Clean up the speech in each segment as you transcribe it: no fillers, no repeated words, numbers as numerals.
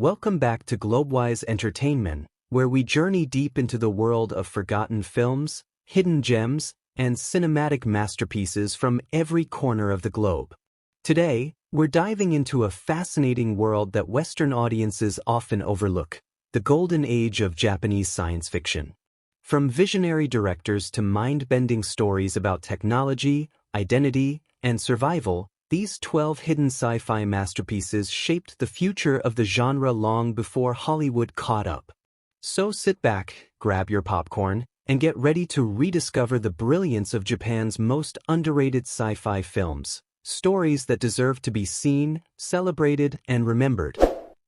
Welcome back to Globewise Entertainment, where we journey deep into the world of forgotten films, hidden gems, and cinematic masterpieces from every corner of the globe. Today, we're diving into a fascinating world that Western audiences often overlook, the golden age of Japanese science fiction. From visionary directors to mind-bending stories about technology, identity, and survival, these 12 hidden sci-fi masterpieces shaped the future of the genre long before Hollywood caught up. So sit back, grab your popcorn, and get ready to rediscover the brilliance of Japan's most underrated sci-fi films, stories that deserve to be seen, celebrated, and remembered.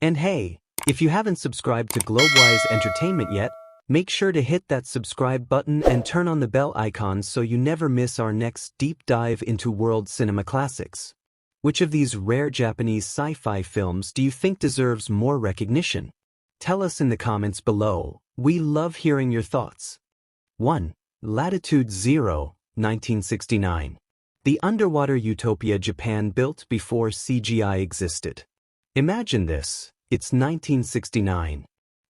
And hey, if you haven't subscribed to Globewise Entertainment yet, make sure to hit that subscribe button and turn on the bell icon so you never miss our next deep dive into world cinema classics. Which of these rare Japanese sci-fi films do you think deserves more recognition? Tell us in the comments below. We love hearing your thoughts. 1. Latitude Zero, 1969. The underwater utopia Japan built before CGI existed. Imagine this, it's 1969.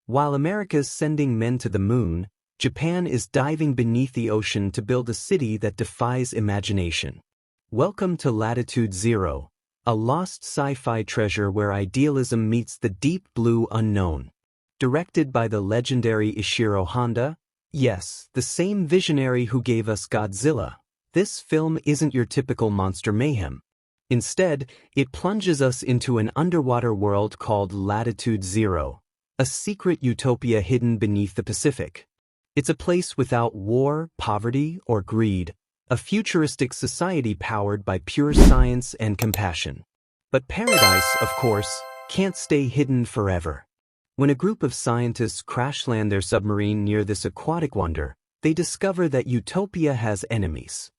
While America's sending men to the moon, Japan is diving beneath the ocean to build a city that defies imagination. Welcome to Latitude Zero, a lost sci-fi treasure where idealism meets the deep blue unknown. Directed by the legendary Ishiro Honda, yes, the same visionary who gave us Godzilla, this film isn't your typical monster mayhem. Instead, it plunges us into an underwater world called Latitude Zero, a secret utopia hidden beneath the Pacific. It's a place without war, poverty, or greed, a futuristic society powered by pure science and compassion. But paradise, of course, can't stay hidden forever. When a group of scientists crash-land their submarine near this aquatic wonder, they discover that utopia has enemies.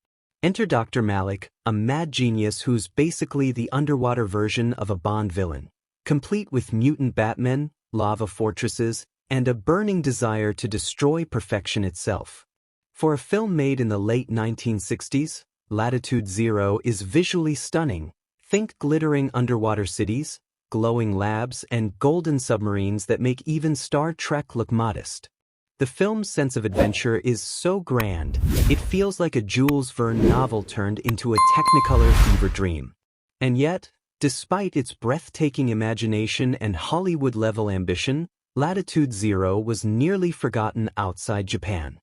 Enter Dr. Malik, a mad genius who's basically the underwater version of a Bond villain, complete with mutant Batmen, lava fortresses, and a burning desire to destroy perfection itself. For a film made in the late 1960s, Latitude Zero is visually stunning. Think glittering underwater cities, glowing labs, and golden submarines that make even Star Trek look modest. The film's sense of adventure is so grand, it feels like a Jules Verne novel turned into a Technicolor fever dream. And yet, despite its breathtaking imagination and Hollywood-level ambition, Latitude Zero was nearly forgotten outside Japan.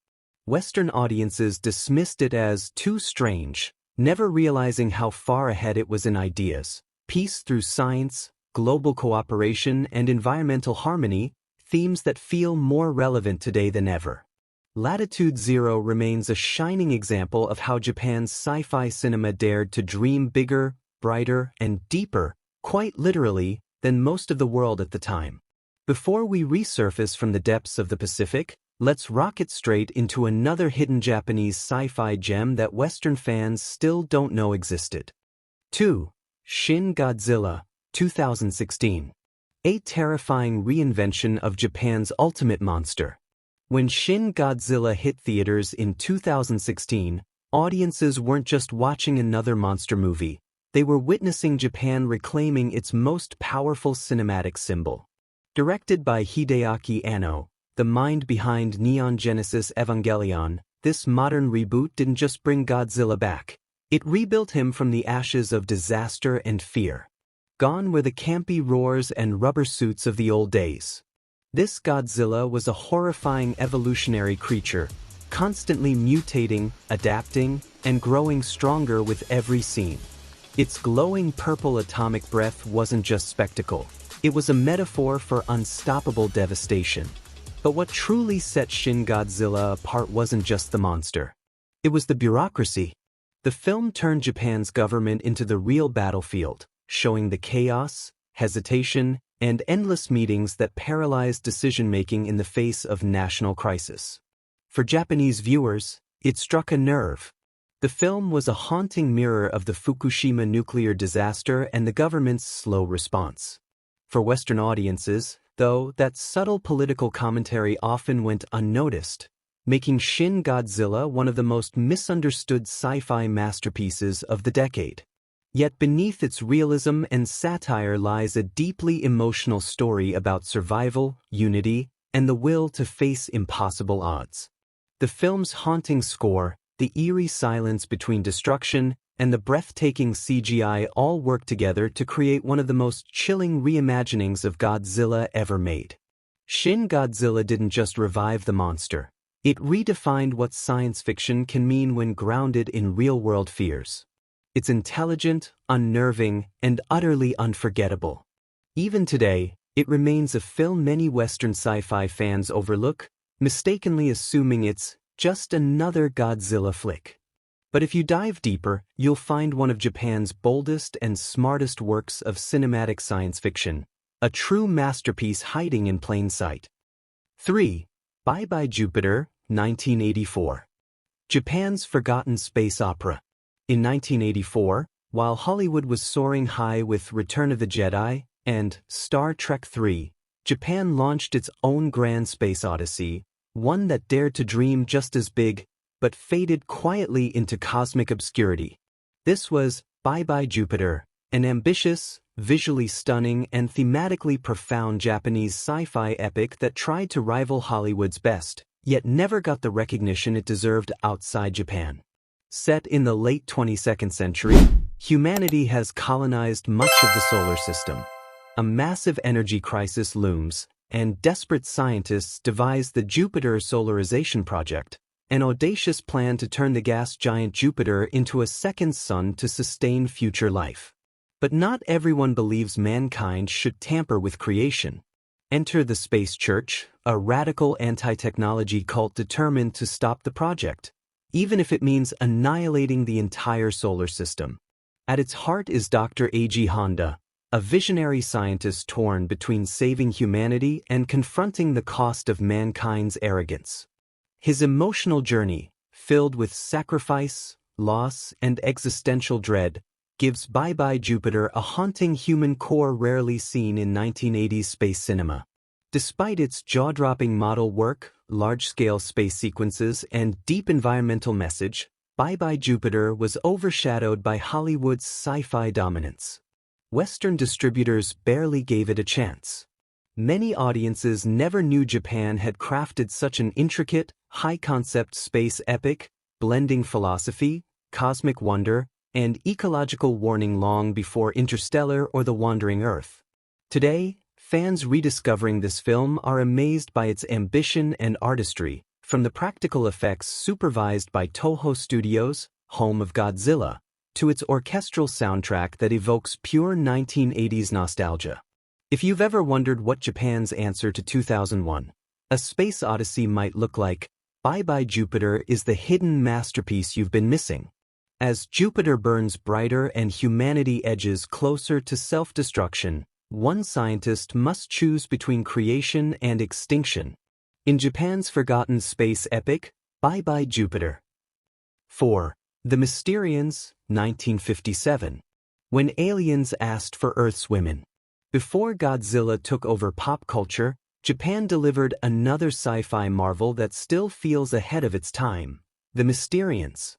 Western audiences dismissed it as too strange, never realizing how far ahead it was in ideas, peace through science, global cooperation, and environmental harmony, themes that feel more relevant today than ever. Latitude Zero remains a shining example of how Japan's sci-fi cinema dared to dream bigger, brighter, and deeper, quite literally, than most of the world at the time. Before we resurface from the depths of the Pacific, let's rocket straight into another hidden Japanese sci-fi gem that Western fans still don't know existed. 2. Shin Godzilla, 2016. A terrifying reinvention of Japan's ultimate monster. When Shin Godzilla hit theaters in 2016, audiences weren't just watching another monster movie. They were witnessing Japan reclaiming its most powerful cinematic symbol. Directed by Hideaki Anno, the mind behind Neon Genesis Evangelion, this modern reboot didn't just bring Godzilla back. It rebuilt him from the ashes of disaster and fear. Gone were the campy roars and rubber suits of the old days. This Godzilla was a horrifying evolutionary creature, constantly mutating, adapting, and growing stronger with every scene. Its glowing purple atomic breath wasn't just spectacle. It was a metaphor for unstoppable devastation. But what truly set Shin Godzilla apart wasn't just the monster. It was the bureaucracy. The film turned Japan's government into the real battlefield, showing the chaos, hesitation, and endless meetings that paralyzed decision-making in the face of national crisis. For Japanese viewers, it struck a nerve. The film was a haunting mirror of the Fukushima nuclear disaster and the government's slow response. For Western audiences, though, that subtle political commentary often went unnoticed, making Shin Godzilla one of the most misunderstood sci-fi masterpieces of the decade. Yet beneath its realism and satire lies a deeply emotional story about survival, unity, and the will to face impossible odds. The film's haunting score, the eerie silence between destruction, and the breathtaking CGI all work together to create one of the most chilling reimaginings of Godzilla ever made. Shin Godzilla didn't just revive the monster. It redefined what science fiction can mean when grounded in real-world fears. It's intelligent, unnerving, and utterly unforgettable. Even today, it remains a film many Western sci-fi fans overlook, mistakenly assuming it's just another Godzilla flick. But if you dive deeper, you'll find one of Japan's boldest and smartest works of cinematic science fiction, a true masterpiece hiding in plain sight. 3. Bye Bye Jupiter, 1984. Japan's forgotten space opera. In 1984, while Hollywood was soaring high with Return of the Jedi and Star Trek III, Japan launched its own grand space odyssey, one that dared to dream just as big, but faded quietly into cosmic obscurity. This was Bye Bye Jupiter, an ambitious, visually stunning, and thematically profound Japanese sci-fi epic that tried to rival Hollywood's best, yet never got the recognition it deserved outside Japan. Set in the late 22nd century, humanity has colonized much of the solar system. A massive energy crisis looms, and desperate scientists devise the Jupiter Solarization Project, an audacious plan to turn the gas giant Jupiter into a second sun to sustain future life. But not everyone believes mankind should tamper with creation. Enter the Space Church, a radical anti-technology cult determined to stop the project, even if it means annihilating the entire solar system. At its heart is Dr. Eiji Honda, a visionary scientist torn between saving humanity and confronting the cost of mankind's arrogance. His emotional journey, filled with sacrifice, loss, and existential dread, gives Bye Bye Jupiter a haunting human core rarely seen in 1980s space cinema. Despite its jaw-dropping model work, large-scale space sequences, and deep environmental message, Bye Bye Jupiter was overshadowed by Hollywood's sci-fi dominance. Western distributors barely gave it a chance. Many audiences never knew Japan had crafted such an intricate, high-concept space epic, blending philosophy, cosmic wonder, and ecological warning long before Interstellar or The Wandering Earth. Today, fans rediscovering this film are amazed by its ambition and artistry, from the practical effects supervised by Toho Studios, home of Godzilla, to its orchestral soundtrack that evokes pure 1980s nostalgia. If you've ever wondered what Japan's answer to 2001, A Space Odyssey might look like, Bye Bye Jupiter is the hidden masterpiece you've been missing. As Jupiter burns brighter and humanity edges closer to self-destruction, one scientist must choose between creation and extinction. In Japan's forgotten space epic, Bye Bye Jupiter. 4. The Mysterians, 1957. When aliens asked for Earth's women. Before Godzilla took over pop culture, Japan delivered another sci-fi marvel that still feels ahead of its time, The Mysterians.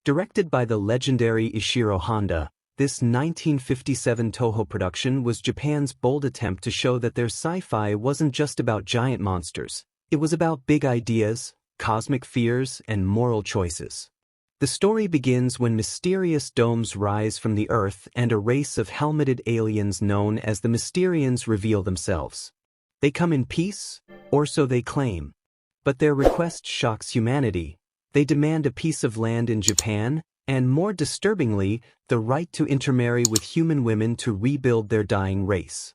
Directed by the legendary Ishiro Honda, this 1957 Toho production was Japan's bold attempt to show that their sci-fi wasn't just about giant monsters. It was about big ideas, cosmic fears, and moral choices. The story begins when mysterious domes rise from the Earth and a race of helmeted aliens known as the Mysterians reveal themselves. They come in peace, or so they claim. But their request shocks humanity. They demand a piece of land in Japan, and more disturbingly, the right to intermarry with human women to rebuild their dying race.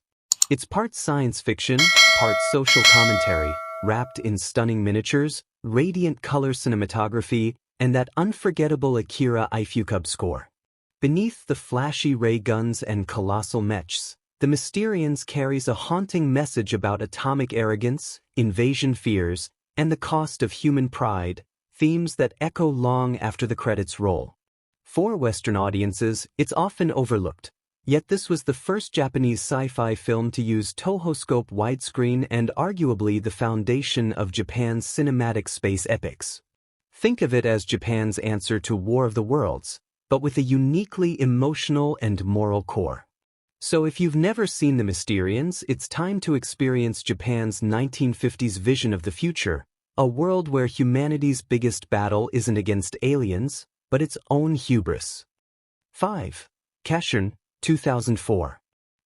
It's part science fiction, part social commentary, wrapped in stunning miniatures, radiant color cinematography, and that unforgettable Akira Ifukube score. Beneath the flashy ray guns and colossal mechs, The Mysterians carries a haunting message about atomic arrogance, invasion fears, and the cost of human pride, themes that echo long after the credits roll. For Western audiences, it's often overlooked. Yet this was the first Japanese sci-fi film to use Toho-scope widescreen and arguably the foundation of Japan's cinematic space epics. Think of it as Japan's answer to War of the Worlds, but with a uniquely emotional and moral core. So if you've never seen the Mysterians, it's time to experience Japan's 1950s vision of the future, a world where humanity's biggest battle isn't against aliens, but its own hubris. 5. Casshern, 2004.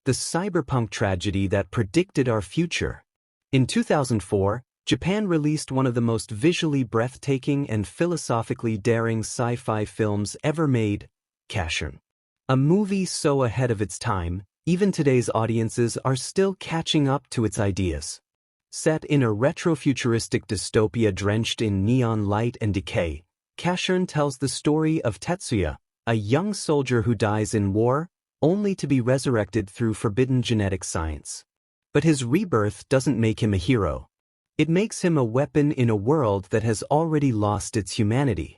The cyberpunk tragedy that predicted our future. In 2004, Japan released one of the most visually breathtaking and philosophically daring sci-fi films ever made, Casshern. A movie so ahead of its time, even today's audiences are still catching up to its ideas. Set in a retrofuturistic dystopia drenched in neon light and decay, Casshern tells the story of Tetsuya, a young soldier who dies in war, only to be resurrected through forbidden genetic science. But his rebirth doesn't make him a hero. It makes him a weapon in a world that has already lost its humanity.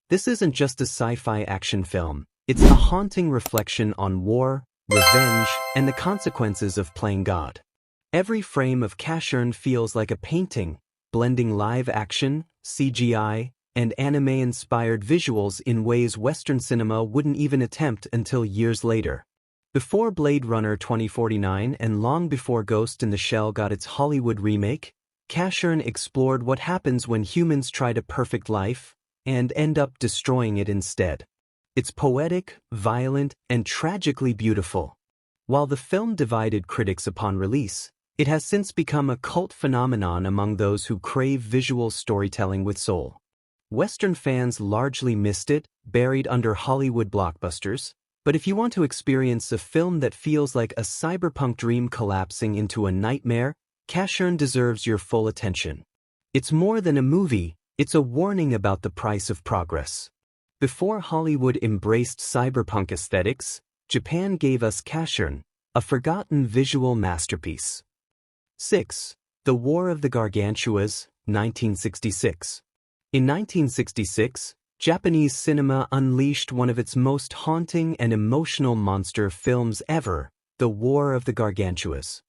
This isn't just a sci-fi action film, it's a haunting reflection on war, revenge, and the consequences of playing God. Every frame of Casshern feels like a painting, blending live action, CGI, and anime-inspired visuals in ways Western cinema wouldn't even attempt until years later. Before Blade Runner 2049 and long before Ghost in the Shell got its Hollywood remake, Casshern explored what happens when humans try to perfect life and end up destroying it instead. It's poetic, violent, and tragically beautiful. While the film divided critics upon release, it has since become a cult phenomenon among those who crave visual storytelling with soul. Western fans largely missed it, buried under Hollywood blockbusters, but if you want to experience a film that feels like a cyberpunk dream collapsing into a nightmare, Casshern deserves your full attention. It's more than a movie, it's a warning about the price of progress. Before Hollywood embraced cyberpunk aesthetics, Japan gave us Casshern, a forgotten visual masterpiece. 6. The War of the Gargantuas, 1966. In 1966, Japanese cinema unleashed one of its most haunting and emotional monster films ever, The War of the Gargantuas.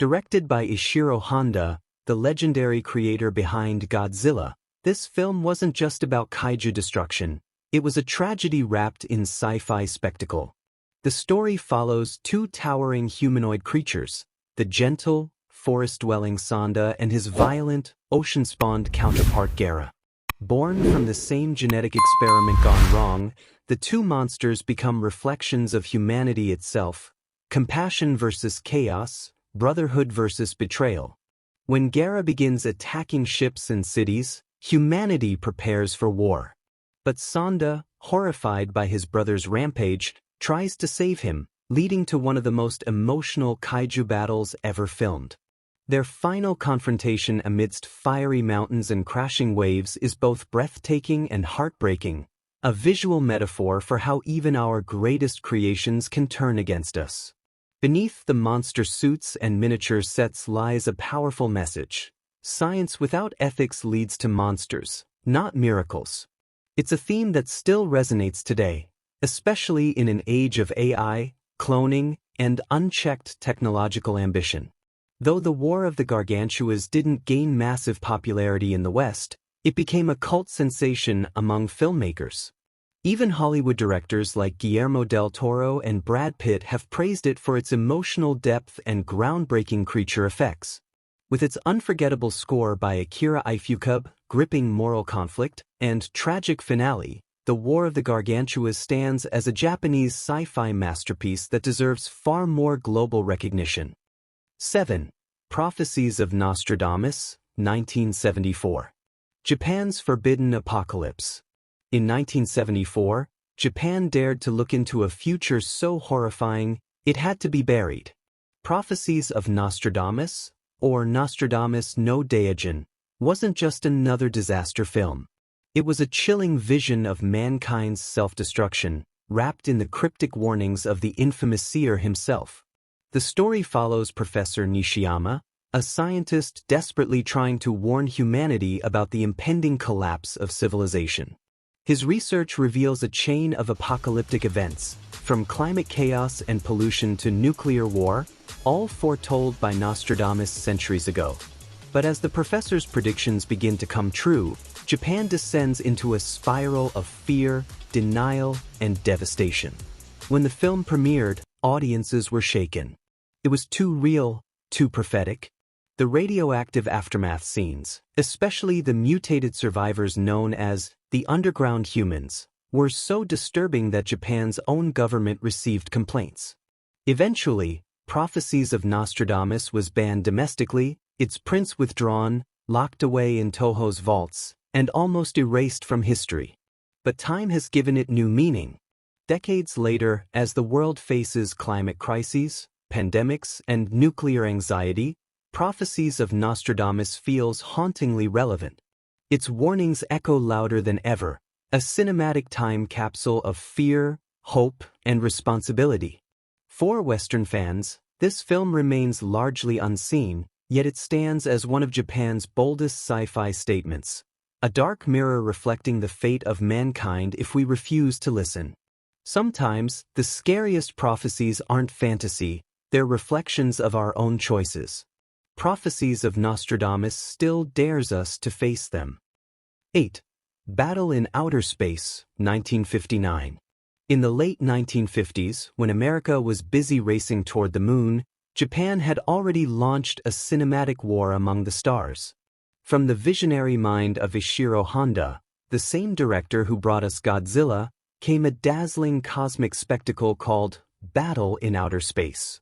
Directed by Ishiro Honda, the legendary creator behind Godzilla, this film wasn't just about kaiju destruction, it was a tragedy wrapped in sci-fi spectacle. The story follows two towering humanoid creatures, the gentle, forest-dwelling Sonda and his violent, ocean-spawned counterpart Gara. Born from the same genetic experiment gone wrong, the two monsters become reflections of humanity itself, compassion versus chaos, brotherhood versus betrayal. When Gara begins attacking ships and cities, humanity prepares for war. But Sonda, horrified by his brother's rampage, tries to save him, leading to one of the most emotional kaiju battles ever filmed. Their final confrontation amidst fiery mountains and crashing waves is both breathtaking and heartbreaking, a visual metaphor for how even our greatest creations can turn against us. Beneath the monster suits and miniature sets lies a powerful message. Science without ethics leads to monsters, not miracles. It's a theme that still resonates today, especially in an age of AI, cloning, and unchecked technological ambition. Though The War of the Gargantuas didn't gain massive popularity in the West, it became a cult sensation among filmmakers. Even Hollywood directors like Guillermo del Toro and Brad Pitt have praised it for its emotional depth and groundbreaking creature effects. With its unforgettable score by Akira Ifukube, gripping moral conflict, and tragic finale, The War of the Gargantuas stands as a Japanese sci-fi masterpiece that deserves far more global recognition. 7. Prophecies of Nostradamus, 1974. Japan's Forbidden Apocalypse. In 1974, Japan dared to look into a future so horrifying, it had to be buried. Prophecies of Nostradamus, or Nostradamus no Daijin, wasn't just another disaster film. It was a chilling vision of mankind's self-destruction, wrapped in the cryptic warnings of the infamous seer himself. The story follows Professor Nishiyama, a scientist desperately trying to warn humanity about the impending collapse of civilization. His research reveals a chain of apocalyptic events, from climate chaos and pollution to nuclear war, all foretold by Nostradamus centuries ago. But as the professor's predictions begin to come true, Japan descends into a spiral of fear, denial, and devastation. When the film premiered, audiences were shaken. It was too real, too prophetic. The radioactive aftermath scenes, especially the mutated survivors known as the underground humans, were so disturbing that Japan's own government received complaints. Eventually, Prophecies of Nostradamus was banned domestically, its prints withdrawn, locked away in Toho's vaults, and almost erased from history. But time has given it new meaning. Decades later, as the world faces climate crises, pandemics, and nuclear anxiety, Prophecies of Nostradamus feels hauntingly relevant. Its warnings echo louder than ever, a cinematic time capsule of fear, hope, and responsibility. For Western fans, this film remains largely unseen, yet it stands as one of Japan's boldest sci-fi statements, a dark mirror reflecting the fate of mankind if we refuse to listen. Sometimes, the scariest prophecies aren't fantasy, they're reflections of our own choices. Prophecies of Nostradamus still dares us to face them. 8. Battle in Outer Space, 1959. In the late 1950s, when America was busy racing toward the moon, Japan had already launched a cinematic war among the stars. From the visionary mind of Ishiro Honda, the same director who brought us Godzilla, came a dazzling cosmic spectacle called Battle in Outer Space.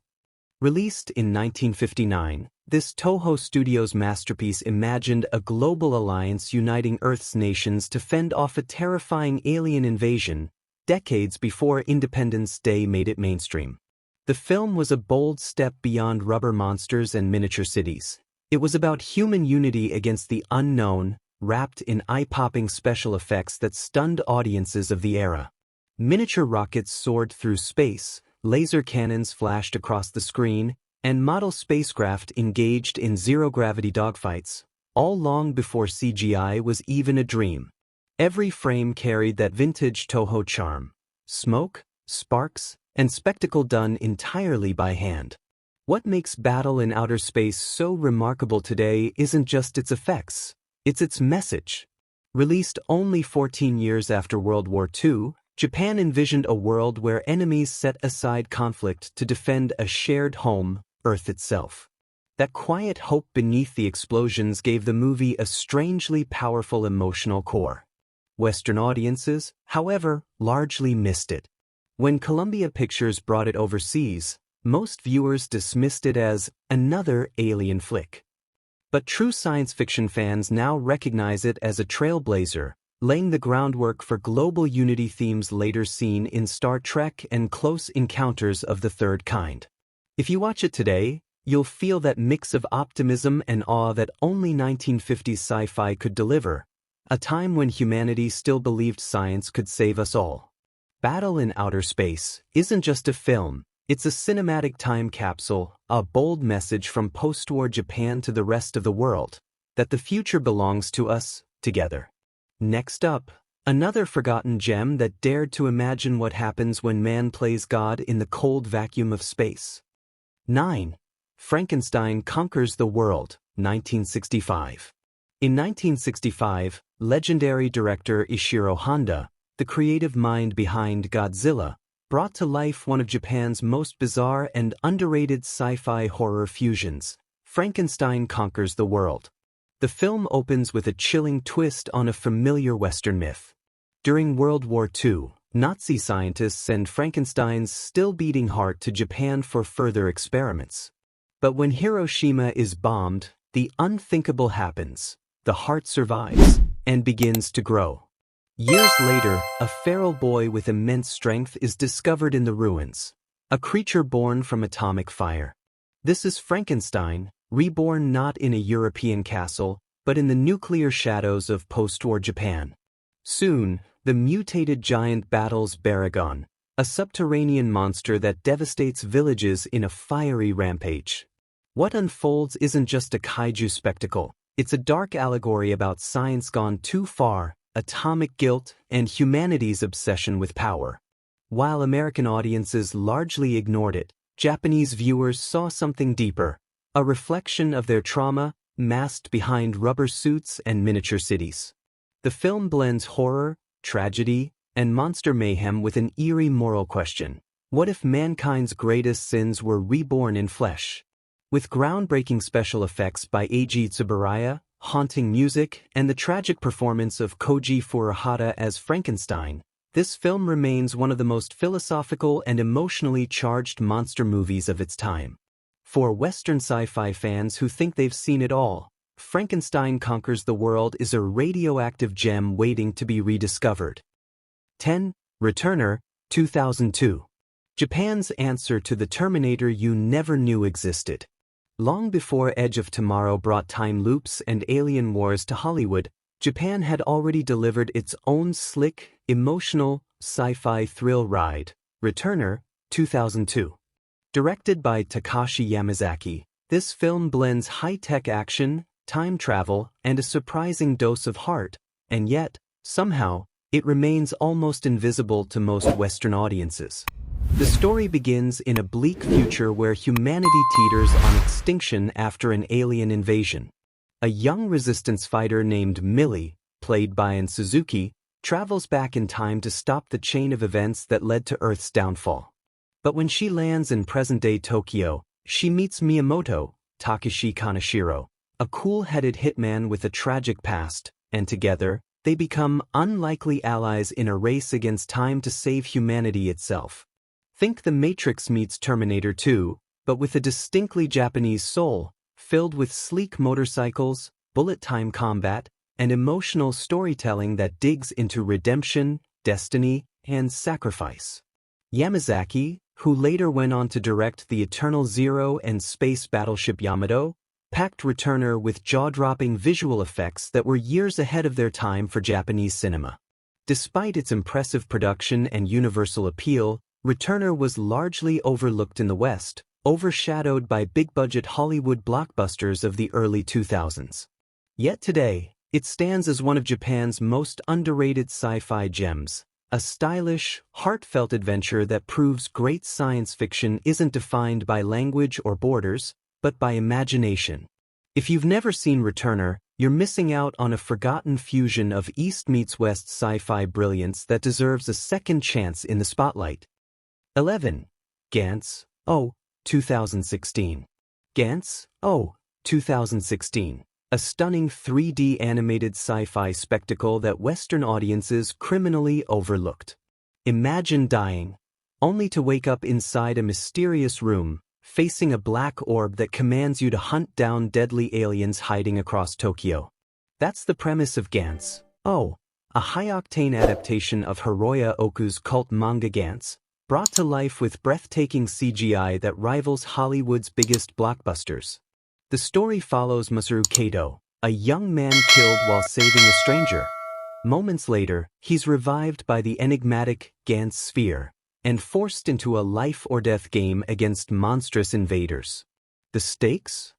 Released in 1959, this Toho Studios masterpiece imagined a global alliance uniting Earth's nations to fend off a terrifying alien invasion, decades before Independence Day made it mainstream. The film was a bold step beyond rubber monsters and miniature cities. It was about human unity against the unknown, wrapped in eye-popping special effects that stunned audiences of the era. Miniature rockets soared through space, laser cannons flashed across the screen, and model spacecraft engaged in zero-gravity dogfights, all long before CGI was even a dream. Every frame carried that vintage Toho charm: smoke, sparks, and spectacle done entirely by hand. What makes Battle in Outer Space so remarkable today isn't just its effects, it's its message. Released only 14 years after World War II, Japan envisioned a world where enemies set aside conflict to defend a shared home, Earth itself. That quiet hope beneath the explosions gave the movie a strangely powerful emotional core. Western audiences, however, largely missed it. When Columbia Pictures brought it overseas, most viewers dismissed it as another alien flick. But true science fiction fans now recognize it as a trailblazer, laying the groundwork for global unity themes later seen in Star Trek and Close Encounters of the Third Kind. If you watch it today, you'll feel that mix of optimism and awe that only 1950s sci-fi could deliver, a time when humanity still believed science could save us all. Battle in Outer Space isn't just a film, it's a cinematic time capsule, a bold message from post-war Japan to the rest of the world, that the future belongs to us, together. Next up, another forgotten gem that dared to imagine what happens when man plays God in the cold vacuum of space. 9. Frankenstein Conquers the World, 1965. In 1965, legendary director Ishiro Honda, the creative mind behind Godzilla, brought to life one of Japan's most bizarre and underrated sci-fi horror fusions, Frankenstein Conquers the World. The film opens with a chilling twist on a familiar Western myth. During World War II, Nazi scientists send Frankenstein's still-beating heart to Japan for further experiments. But when Hiroshima is bombed, the unthinkable happens. The heart survives and begins to grow. Years later, a feral boy with immense strength is discovered in the ruins, a creature born from atomic fire. This is Frankenstein, reborn not in a European castle, but in the nuclear shadows of post-war Japan. Soon, the mutated giant battles Baragon, a subterranean monster that devastates villages in a fiery rampage. What unfolds isn't just a kaiju spectacle, it's a dark allegory about science gone too far, atomic guilt, and humanity's obsession with power. While American audiences largely ignored it, Japanese viewers saw something deeper, a reflection of their trauma, masked behind rubber suits and miniature cities. The film blends horror, tragedy, and monster mayhem with an eerie moral question. What if mankind's greatest sins were reborn in flesh? With groundbreaking special effects by Eiji Tsuburaya, haunting music, and the tragic performance of Koji Furuhata as Frankenstein, this film remains one of the most philosophical and emotionally charged monster movies of its time. For Western sci-fi fans who think they've seen it all, Frankenstein Conquers the World is a radioactive gem waiting to be rediscovered. 10. Returner, 2002. Japan's answer to the Terminator you never knew existed. Long before Edge of Tomorrow brought time loops and alien wars to Hollywood, Japan had already delivered its own slick, emotional, sci-fi thrill ride, Returner, 2002. Directed by Takashi Yamazaki, this film blends high-tech action, time travel, and a surprising dose of heart, and yet, somehow, it remains almost invisible to most Western audiences. The story begins in a bleak future where humanity teeters on extinction after an alien invasion. A young resistance fighter named Millie, played by An Suzuki, travels back in time to stop the chain of events that led to Earth's downfall. But when she lands in present-day Tokyo, she meets Miyamoto, Takeshi Kaneshiro, a cool-headed hitman with a tragic past, and together, they become unlikely allies in a race against time to save humanity itself. Think The Matrix meets Terminator 2, but with a distinctly Japanese soul, filled with sleek motorcycles, bullet-time combat, and emotional storytelling that digs into redemption, destiny, and sacrifice. Yamazaki, who later went on to direct The Eternal Zero and space battleship Yamato, packed Returner with jaw-dropping visual effects that were years ahead of their time for Japanese cinema. Despite its impressive production and universal appeal, Returner was largely overlooked in the West, overshadowed by big-budget Hollywood blockbusters of the early 2000s. Yet today, it stands as one of Japan's most underrated sci-fi gems, a stylish, heartfelt adventure that proves great science fiction isn't defined by language or borders, but by imagination. If you've never seen Returner, you're missing out on a forgotten fusion of East meets West sci-fi brilliance that deserves a second chance in the spotlight. 11. Gantz, 2016. Gantz, 2016. A stunning 3D animated sci-fi spectacle that Western audiences criminally overlooked. Imagine dying, only to wake up inside a mysterious room, facing a black orb that commands you to hunt down deadly aliens hiding across Tokyo. That's the premise of Gantz, a high-octane adaptation of Hiroya Oku's cult manga Gantz, brought to life with breathtaking CGI that rivals Hollywood's biggest blockbusters. The story follows Masaru Kato, a young man killed while saving a stranger. Moments later, he's revived by the enigmatic Gantz sphere and forced into a life-or-death game against monstrous invaders. The stakes?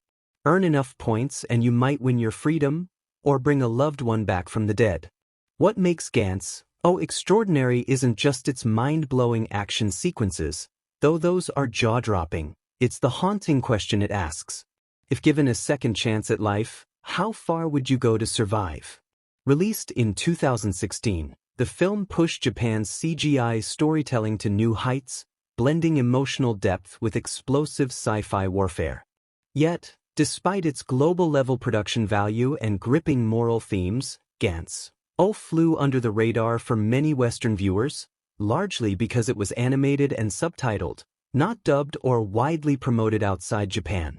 Earn enough points and you might win your freedom, or bring a loved one back from the dead. What makes Gantz extraordinary isn't just its mind-blowing action sequences, though those are jaw-dropping. It's the haunting question it asks. If given a second chance at life, how far would you go to survive? Released in 2016, the film pushed Japan's CGI storytelling to new heights, blending emotional depth with explosive sci-fi warfare. Yet, despite its global-level production value and gripping moral themes, Gantz flew under the radar for many Western viewers, largely because it was animated and subtitled, not dubbed or widely promoted outside Japan.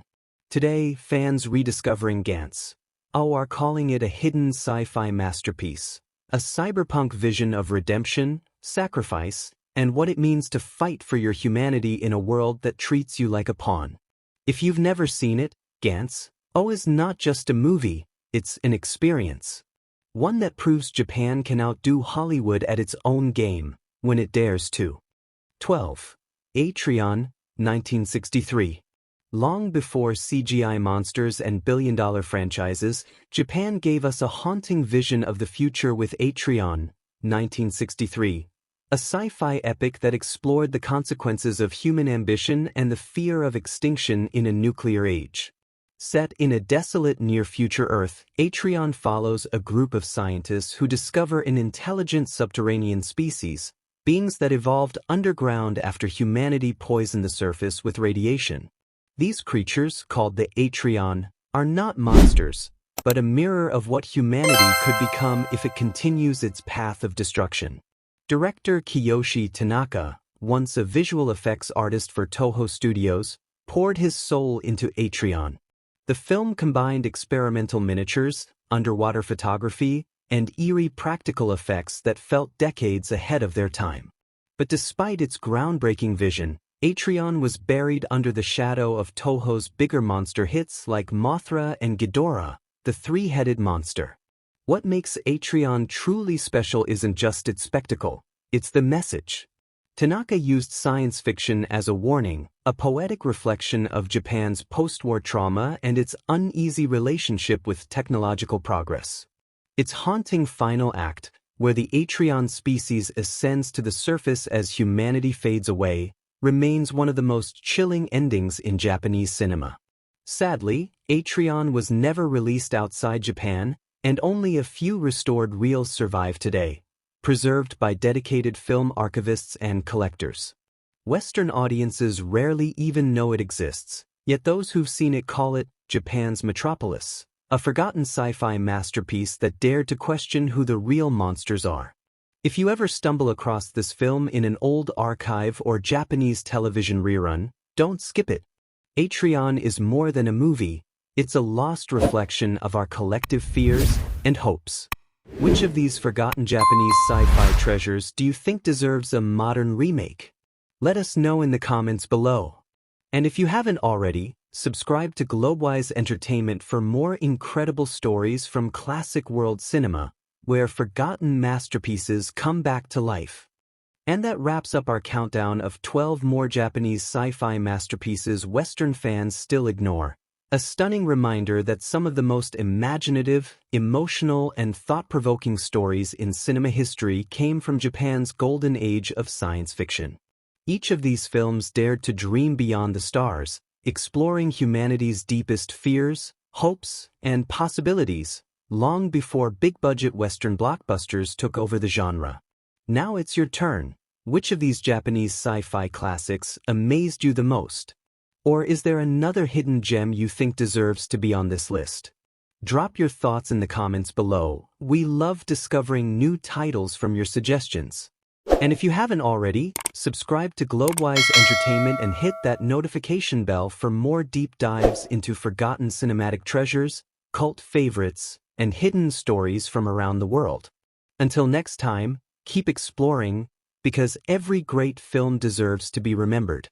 Today, fans rediscovering Gantz are calling it a hidden sci-fi masterpiece, a cyberpunk vision of redemption, sacrifice, and what it means to fight for your humanity in a world that treats you like a pawn. If you've never seen it, Gantz is not just a movie, it's an experience. One that proves Japan can outdo Hollywood at its own game, when it dares to. 12. Atreon, 1963. Long before CGI monsters and billion-dollar franchises, Japan gave us a haunting vision of the future with Atreon, 1963, a sci-fi epic that explored the consequences of human ambition and the fear of extinction in a nuclear age. Set in a desolate near-future Earth, Atreon follows a group of scientists who discover an intelligent subterranean species, beings that evolved underground after humanity poisoned the surface with radiation. These creatures, called the Atreon, are not monsters, but a mirror of what humanity could become if it continues its path of destruction. Director Kiyoshi Tanaka, once a visual effects artist for Toho Studios, poured his soul into Atreon. The film combined experimental miniatures, underwater photography, and eerie practical effects that felt decades ahead of their time. But despite its groundbreaking vision, Atreon was buried under the shadow of Toho's bigger monster hits like Mothra and Ghidorah, the three-headed monster. What makes Atreon truly special isn't just its spectacle, it's the message. Tanaka used science fiction as a warning, a poetic reflection of Japan's post-war trauma and its uneasy relationship with technological progress. Its haunting final act, where the Atreon species ascends to the surface as humanity fades away, remains one of the most chilling endings in Japanese cinema. Sadly, Atreon was never released outside Japan, and only a few restored reels survive today, preserved by dedicated film archivists and collectors. Western audiences rarely even know it exists, yet those who've seen it call it Japan's Metropolis, a forgotten sci-fi masterpiece that dared to question who the real monsters are. If you ever stumble across this film in an old archive or Japanese television rerun, don't skip it. Atreon is more than a movie, it's a lost reflection of our collective fears and hopes. Which of these forgotten Japanese sci-fi treasures do you think deserves a modern remake? Let us know in the comments below. And if you haven't already, subscribe to Globewise Entertainment for more incredible stories from classic world cinema, where forgotten masterpieces come back to life. And that wraps up our countdown of 12 more Japanese sci-fi masterpieces Western fans still ignore. A stunning reminder that some of the most imaginative, emotional, and thought-provoking stories in cinema history came from Japan's golden age of science fiction. Each of these films dared to dream beyond the stars, exploring humanity's deepest fears, hopes, and possibilities, long before big-budget Western blockbusters took over the genre. Now it's your turn. Which of these Japanese sci-fi classics amazed you the most? Or is there another hidden gem you think deserves to be on this list? Drop your thoughts in the comments below. We love discovering new titles from your suggestions. And if you haven't already, subscribe to Globewise Entertainment and hit that notification bell for more deep dives into forgotten cinematic treasures, cult favorites, and hidden stories from around the world. Until next time, keep exploring, because every great film deserves to be remembered.